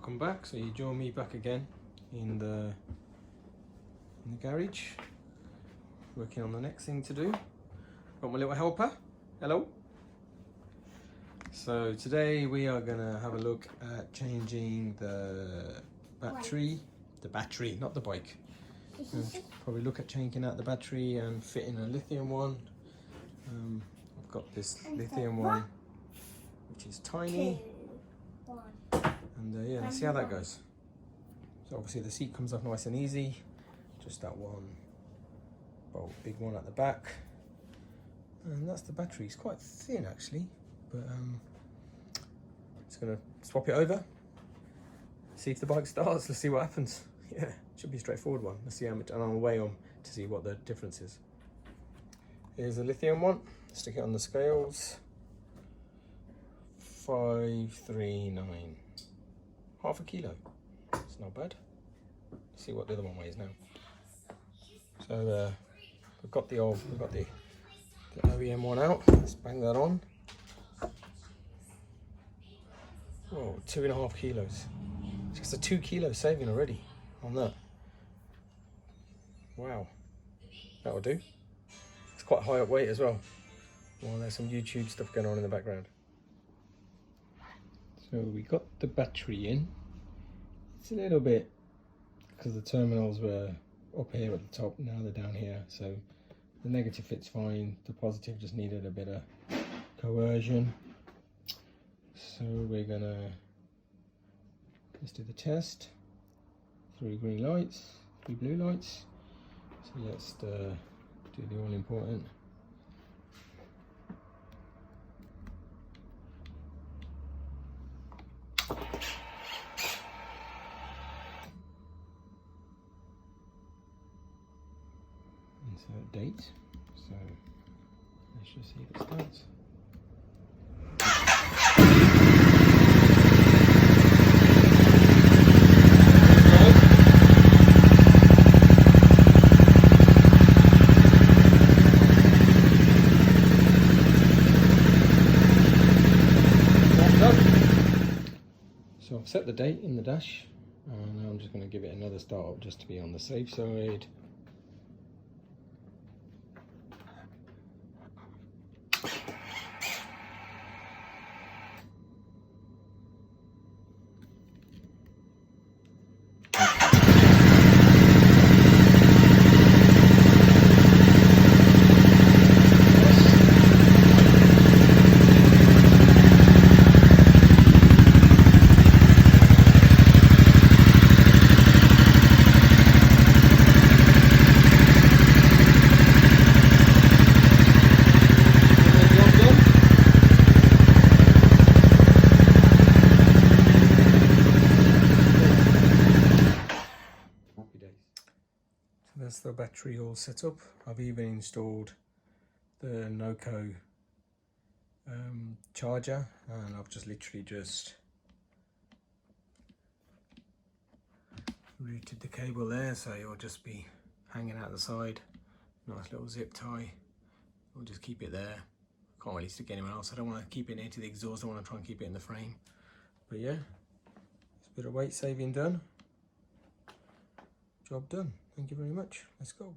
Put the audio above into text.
welcome back. So you join me back again in the garage, working on the next thing to do. Got my little helper. Hello. So today we are going to have a look at changing the battery. The battery, not the bike. We'll probably look at changing out the battery and fitting a lithium one. I've got this lithium one, which is tiny. And yeah, let's see how that goes. So obviously the seat comes off nice and easy. Just that one bolt, big one at the back. And that's the battery. It's quite thin actually, but just gonna swap it over. See if the bike starts. Let's see what happens. Yeah, should be a straightforward one. Let's see how much, and I'll weigh on to see what the difference is. Here's the lithium one. Stick it on the scales. 539. Half a kilo. It's not bad. Let's see what the other one weighs now. So we've got the OEM one out. Let's bang that on. Whoa, 2.5 kilos. It's just a 2 kilo saving already on that. Wow, that'll do. It's quite high up weight as well. Well, there's some YouTube stuff going on in the background. So we got the battery in. It's a little bit, because the terminals were up here at the top, now they're down here. So the negative fits fine. The positive just needed a bit of coercion. So we're gonna, let's do the test. 3 green lights, 3 blue lights. So let's do the all important. Insert date. So let's just see if it starts. So I've set the date in the dash, and I'm just going to give it another start up just to be on the safe side. That's the battery all set up. I've even installed the Noco charger, and I've just literally routed the cable there, so it'll just be hanging out the side. Nice little zip tie. We'll just keep it there. Can't really stick anywhere else. I don't want to keep it near to the exhaust. I want to try and keep it in the frame. But yeah, it's a bit of weight saving done. Job done. Thank you very much. Let's go.